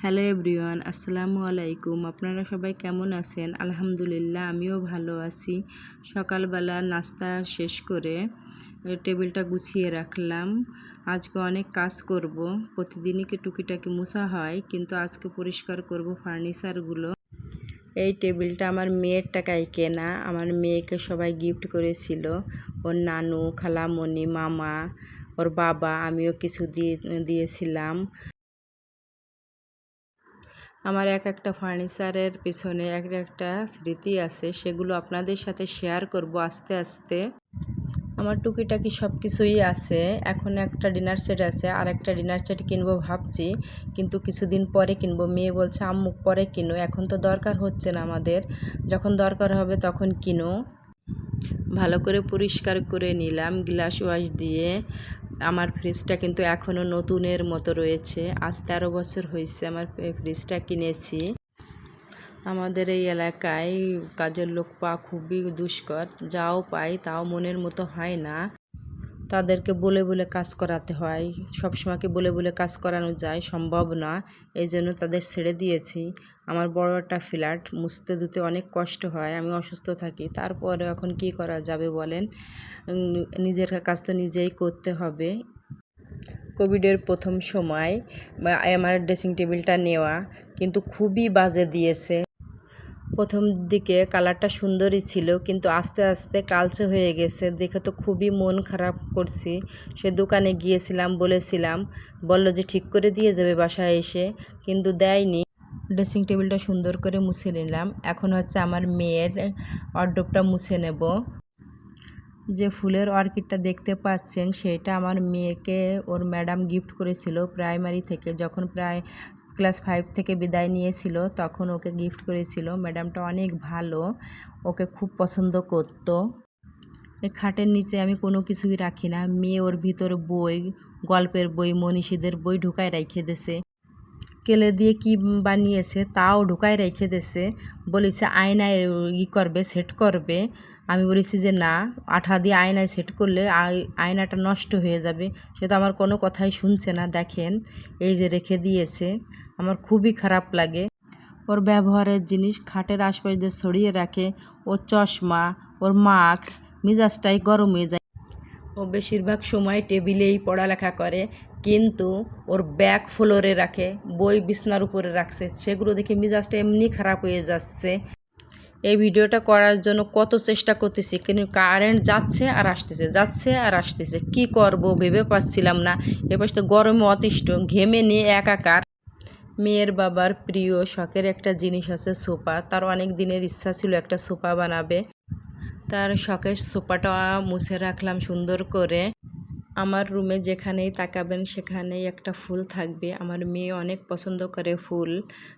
Hello everyone, আসসালামু আলাইকুম। আপনারা সবাই কেমন আছেন? আলহামদুলিল্লাহ, আমিও ভালো আছি। সকালবেলা নাস্তা শেষ করে টেবিলটা গুছিয়ে রাখলাম। আজকে অনেক কাজ করব। প্রতিদিনই কি টুকিটাকি মোছা হয়, কিন্তু আজকে পরিষ্কার করব ফার্নিচারগুলো। এই টেবিলটা আমার মেয়ের টাকায় কেনা। আমার মেয়েকে সবাই গিফট করেছিল। ওর নানু, খালামণি, মামা, ওর বাবা, আমিও কিছু দিয়েছিলাম। আমার একটা ফার্নিচারের পিছনে একটা স্মৃতি আছে, সেগুলো আপনাদের সাথে শেয়ার করব আস্তে আস্তে। আমার টুকিটাকি সব কিছুই আছে। এখন একটা ডিনার সেট আছে, আর একটা ডিনার সেট কিনবো ভাবছি, কিন্তু কিছুদিন পরে কিনবো। মেয়ে বলছে আম্মু পরে কিনো, এখন তো দরকার হচ্ছে না আমাদের, যখন দরকার হবে তখন কিনো। ভালো করে পরিষ্কার করে নিলাম গ্লাস ওয়াশ দিয়ে। আমার ফ্রিজটা কিন্তু এখনও নতুনের মতো রয়েছে। আজ 13 বছর হয়েছে আমার ফ্রিজটা কিনেছি। আমাদের এই এলাকায় কাজের লোক পাওয়া খুবই দুষ্কর। যাও পাই তাও মনের মতো হয় না। তাদেরকে বলে বলে কাজ করাতে হয়। সবসময়কে বলে বলে কাজ করানো যায় সম্ভব না, এই জন্য তাদের ছেড়ে দিয়েছি। আমার বড় একটা ফ্ল্যাট, মুছতে ধুতে অনেক কষ্ট হয়, আমি অসুস্থ থাকি। তারপরে এখন কি করা যাবে বলেন, নিজের কাজ তো নিজেই করতে হবে। কোভিডের প্রথম সময় আমার ড্রেসিং টেবিলটা নেওয়া, কিন্তু খুবই বাজে দিয়েছে। প্রথম দিকে কালারটা সুন্দরই ছিল, কিন্তু আস্তে আস্তে কালচে হয়ে গেছে। দেখে তো খুবই মন খারাপ করছি। সে দোকানে গিয়েছিলাম, বলেছিলাম, বলল যে ঠিক করে দিয়ে যাবে বাসায় এসে, কিন্তু দেয়নি। ড্রেসিং টেবিলটা সুন্দর করে মুছে নিলাম। এখন হচ্ছে আমার মেয়ের ওয়ারড্রোবটা মুছে নেব। যে ফুলের অর্কিডটা দেখতে পাচ্ছেন, সেটা আমার মেয়েকে ওর ম্যাডাম গিফট করেছিল প্রাইমারি থেকে। যখন প্রায় ক্লাস 5 থেকে বিদায় নিয়েছিল, তখন ওকে গিফট করেছিল। ম্যাডামটা অনেক ভালো, ওকে খুব পছন্দ করতো। এই খাটের নিচে আমি কোনো কিছুই রাখি না। মেয়ে ওর ভিতরে বই, গল্পের বই, মনীষীদের বই ঢুকায় রেখে দিয়েছে। কেলে দিয়ে কি বানিয়েছে তাও ঢুকায় রেখে দিয়েছে। বলেছে আয়নায় করবে, সেট করবে। আমি বলেছি যে না, আঠা দিয়ে আয়নায় সেট করলে আয়নাটা নষ্ট হয়ে যাবে। সে তো আমার কোনো কথাই শুনছে না। দেখেন, এই যে রেখে দিয়েছে। আমার খুবই খারাপ লাগে। ওর ব্যবহারের জিনিস খাটের আশপাশ দিয়ে ছড়িয়ে রাখে। ওর চশমা, ওর মাস্ক, মেজাজটাই গরম হয়ে যায়। ও বেশিরভাগ সময় টেবিলেই পড়ালেখা করে, কিন্তু ওর ব্যাগ ফ্লোরে রাখে, বই বিছনার উপরে রাখছে। সেগুলো দেখে মেজাজটা এমনি খারাপ হয়ে যাচ্ছে। এই ভিডিওটা করার জন্য কত চেষ্টা করতেছি, কিন্তু কারেন্ট যাচ্ছে আর আসতেছে, যাচ্ছে আর আসতেছে। কি করব ভেবে পাচ্ছিলাম না। এবার তো গরমে অতিষ্ঠ, ঘেমে নিয়ে একাকার। মেয়ের বাবার প্রিয় শখের একটা জিনিস আছে সোফা। তার অনেক দিনের ইচ্ছা ছিল একটা সোফা বানাবে। তার শখের সোফাটা মুছে রাখলাম সুন্দর করে। আমার রুমে যেখানেই তাকাবেন সেখানেই একটা ফুল থাকবে। আমার মেয়ে অনেক পছন্দ করে ফুল,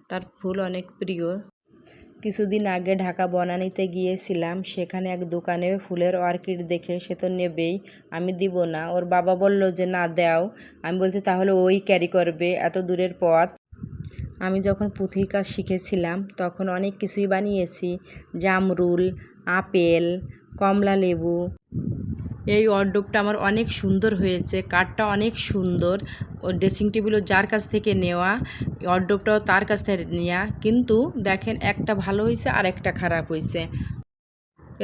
তার ফুল অনেক প্রিয়। কিছুদিন আগে ঢাকা বনানীতে গিয়েছিলাম, সেখানে এক দোকানে ফুলের অর্কিড দেখে সে তো নেবেই, আমি দিব না। ওর বাবা বলল যে না দাও। আমি বলছি তাহলে ওই ক্যারি করবে, এত দূরের পথ। আমি যখন পুঁথির কাজ শিখেছিলাম তখন অনেক কিছুই বানিয়েছি, জামরুল, আপেল, কমলা লেবু। এই ওয়ারড্রোবটা আমার অনেক সুন্দর হয়েছে, কাঠটা অনেক সুন্দর। ও ড্রেসিং টেবিলও যার কাছ থেকে নেওয়া, ওয়ারড্রোবটাও তার কাছ থেকে নেওয়া, কিন্তু দেখেন একটা ভালো হয়েছে আর একটা খারাপ হয়েছে।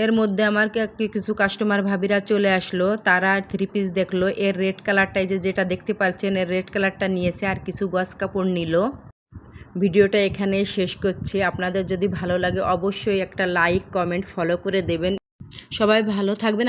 এর মধ্যে আমার কিছু কাস্টমার ভাবিরা চলে আসলো, তারা 3 পিস দেখলো। এর রেড কালারটাই যেটা দেখতে পাচ্ছেন, এর রেড কালারটা নিয়েছে, আর কিছু গজ কাপড় নিল। ভিডিওটা এখানে শেষ করছি। আপনাদের যদি ভালো লাগে অবশ্যই একটা লাইক, কমেন্ট, ফলো করে দেবেন। সবাই ভালো থাকবেন।